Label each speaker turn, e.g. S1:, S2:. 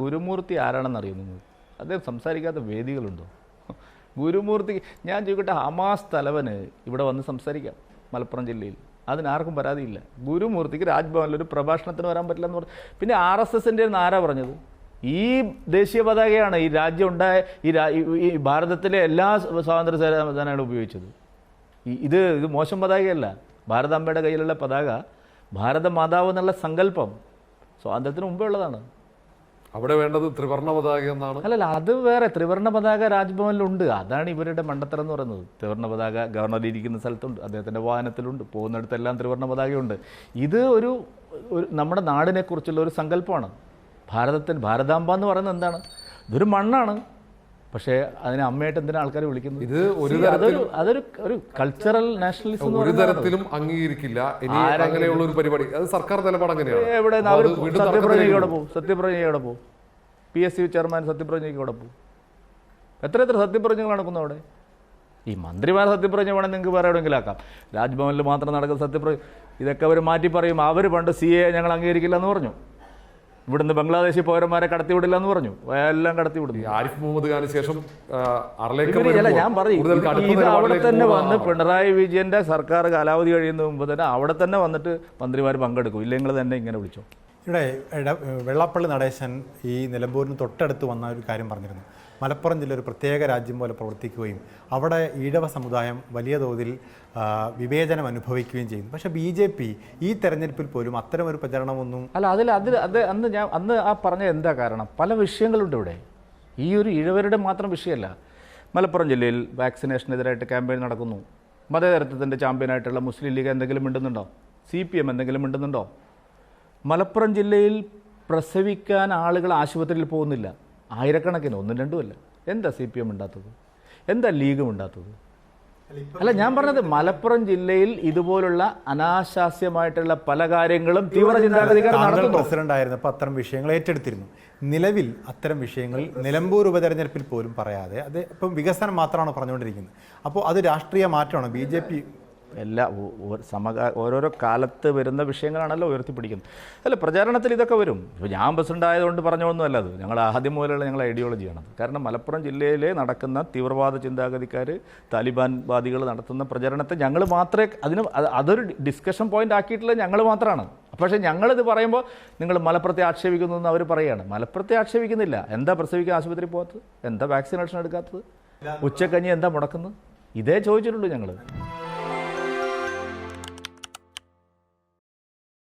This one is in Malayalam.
S1: ഗുരുമൂർത്തി ആരാണെന്ന് അറിയോ നിങ്ങൾ? അദ്ദേഹം സംസാരിക്കാത്ത വേദികളുണ്ടോ? ഗുരുമൂർത്തി, ഞാൻ ചോദിക്കട്ടെ, ഹമാസ് തലവന് ഇവിടെ വന്ന് സംസാരിക്കാം മലപ്പുറം ജില്ലയിൽ, അതിനാർക്കും പരാതിയില്ല. ഗുരുമൂർത്തിക്ക് രാജ്ഭവനിലൊരു പ്രഭാഷണത്തിന് വരാൻ പറ്റില്ല എന്ന് പറഞ്ഞു. പിന്നെ RSSൻ്റെ ആരാ പറഞ്ഞത്? ഈ ദേശീയ പതാകയാണ് ഈ രാജ്യം ഉണ്ടായ ഈ ഭാരതത്തിലെ എല്ലാ സ്വാതന്ത്ര്യ സേനാനികളും ഉപയോഗിച്ചത്. ഇത് മോശം പതാകയല്ല. ഭാരതാംബയുടെ കയ്യിലുള്ള പതാക, ഭാരത മാതാവ് എന്നുള്ള സങ്കല്പം സ്വാതന്ത്ര്യത്തിന് മുമ്പേ ഉള്ളതാണ്.
S2: അവിടെ വേണ്ടത് ത്രിവർണ്ണ പതാക എന്നാണ്.
S1: അല്ലല്ല, അത് വേറെ. ത്രിവർണ്ണ പതാക രാജ്ഭവനിലുണ്ട്. അതാണ് ഇവരുടെ മണ്ടത്തരം എന്ന് പറയുന്നത്. ത്രിവർണ്ണ പതാക ഗവർണർ ഇരിക്കുന്ന സ്ഥലത്തുണ്ട്, അദ്ദേഹത്തിൻ്റെ വാഹനത്തിലുണ്ട്, പോകുന്നിടത്തെല്ലാം ത്രിവർണ്ണ പതാകയുണ്ട്. ഇത് ഒരു നമ്മുടെ നാടിനെക്കുറിച്ചുള്ള ഒരു സങ്കല്പമാണ്. ഭാരതാംബ എന്ന് പറയുന്നത് എന്താണ്? ഇതൊരു മണ്ണാണ്. പക്ഷേ അതിനെ അമ്മയായിട്ട് എന്തിനാ ആൾക്കാർ വിളിക്കുന്നത്?
S2: ഇത്
S1: അതൊരു കൾച്ചറൽ നാഷണലിസം
S2: ഒരു തരത്തിലും അംഗീകരിക്കില്ല. അങ്ങനെയുള്ള ഒരു പരിപാടി അത് സർക്കാർ നിലപാട് അങ്ങനെയാണ്.
S1: എവിടെ സത്യപ്രതിജ്ഞയോടെ പോകും. PSC ചെയർമാൻ സത്യപ്രതിജ്ഞയോടെ പോകും. എത്ര സത്യപ്രതിജ്ഞകൾ നടക്കുന്നു അവിടെ? ഈ മന്ത്രിമാർ സത്യപ്രതിജ്ഞ വേണമെങ്കിൽ നിങ്ങൾക്ക് വേറെ എവിടെയെങ്കിലും ആക്കാം. രാജ്ഭവനിൽ മാത്രം നടക്കുന്ന സത്യപ്രതിജ്ഞ ഇതൊക്കെ അവർ മാറ്റി പറയും. അവർ പണ്ട് CA ഞങ്ങൾ അംഗീകരിക്കില്ല എന്ന് പറഞ്ഞു. ഇവിടുന്ന് ബംഗ്ലാദേശി പൗരന്മാരെ കടത്തിവിടില്ല എന്ന് പറഞ്ഞു. എല്ലാം കടത്തിവിടുന്നു.
S2: ആരിഫ് മുഹമ്മദ് ഖാന് ശേഷം
S1: ഞാൻ പറയും, ഇത് അവിടെ തന്നെ വന്ന് പിണറായി വിജയന്റെ സർക്കാർ കാലാവധി കഴിയുന്ന മുമ്പ് തന്നെ അവിടെ തന്നെ വന്നിട്ട് മന്ത്രിമാർ പങ്കെടുക്കും. ഇല്ലെങ്കിൽ തന്നെ ഇങ്ങനെ വിളിച്ചോ.
S3: ഇവിടെ വെള്ളാപ്പള്ളി നടേശൻ ഈ നിലമ്പൂരിന് തൊട്ടടുത്ത് വന്ന ഒരു കാര്യം പറഞ്ഞിരുന്നു. മലപ്പുറം ജില്ല ഒരു പ്രത്യേക രാജ്യം പോലെ പ്രവർത്തിക്കുകയും അവിടെ ഈഴവ സമുദായം വലിയ തോതിൽ വിവേചനം അനുഭവിക്കുകയും ചെയ്യുന്നു. പക്ഷേ BJP ഈ തെരഞ്ഞെടുപ്പിൽ പോലും അത്തരമൊരു പ്രചരണമൊന്നും
S1: അന്ന് ആ പറഞ്ഞ എന്താ കാരണം? പല വിഷയങ്ങളുണ്ട് ഇവിടെ. ഈ ഒരു ഇഴവരുടെ മാത്രം വിഷയമല്ല. മലപ്പുറം ജില്ലയിൽ വാക്സിനേഷനെതിരായിട്ട് ക്യാമ്പയിൻ നടക്കുന്നു. മതേതരത്വത്തിൻ്റെ ചാമ്പ്യനായിട്ടുള്ള മുസ്ലിം ലീഗ് എന്തെങ്കിലും മിണ്ടുന്നുണ്ടോ? CPM എന്തെങ്കിലും മിണ്ടുന്നുണ്ടോ? മലപ്പുറം ജില്ലയിൽ പ്രസവിക്കാൻ ആളുകൾ ആശുപത്രിയിൽ പോകുന്നില്ല. ആയിരക്കണക്കിന്, 1-2 അല്ല. എന്താ CPM ഉണ്ടാത്തത്? എന്താ ലീഗും ഉണ്ടാത്തത്? അല്ല, ഞാൻ പറഞ്ഞത് മലപ്പുറം ജില്ലയിൽ ഇതുപോലുള്ള അനാശാസ്യമായിട്ടുള്ള പല കാര്യങ്ങളും തീവ്ര ചിന്താഗതിക്കാർ നടത്തുന്നു.
S3: പ്രസിഡന്റ് ആയിരുന്നപ്പോൾ അത്തരം വിഷയങ്ങൾ ഏറ്റെടുത്തിരുന്നു. നിലവിൽ അത്തരം വിഷയങ്ങൾ നിലമ്പൂർ ഉപതെരഞ്ഞെടുപ്പിൽ പോലും പറയാതെ അത് ഇപ്പം വികസനം മാത്രമാണ് പറഞ്ഞുകൊണ്ടിരിക്കുന്നത്. അപ്പോൾ അത് രാഷ്ട്രീയ മാറ്റമാണ്. BJP
S1: ഓരോരോ കാലത്ത് വരുന്ന വിഷയങ്ങളാണല്ലോ ഉയർത്തിപ്പിടിക്കുന്നത്. അല്ല, പ്രചാരണത്തിൽ ഇതൊക്കെ വരും. ഇപ്പോൾ ഞാൻ പ്രസിഡന്റ് ആയതുകൊണ്ട് പറഞ്ഞൊന്നുമല്ല. അത് ഞങ്ങൾ ആദ്യം മുതലുള്ള ഞങ്ങളുടെ ഐഡിയോളജിയാണത്. കാരണം മലപ്പുറം ജില്ലയിലെ നടക്കുന്ന തീവ്രവാദ ചിന്താഗതിക്കാർ, താലിബാൻ വാദികൾ നടത്തുന്ന പ്രചരണത്തെ ഞങ്ങൾ മാത്രമേ അതൊരു ഡിസ്കഷൻ പോയിന്റ് ആക്കിയിട്ടുള്ളത് ഞങ്ങൾ മാത്രമാണ്. പക്ഷേ ഞങ്ങളിത് പറയുമ്പോൾ നിങ്ങൾ മലപ്പുറത്തെ ആക്ഷേപിക്കുന്നു എന്ന് അവർ പറയുകയാണ്. മലപ്പുറത്തെ ആക്ഷേപിക്കുന്നില്ല. എന്താ പ്രസവിക്കാൻ ആശുപത്രി പോകാത്തത്? എന്താ വാക്സിനേഷൻ എടുക്കാത്തത്? ഉച്ചക്കഞ്ഞി എന്താ മുടക്കുന്നത്? ഇതേ ചോദിച്ചിട്ടുള്ളൂ ഞങ്ങൾ.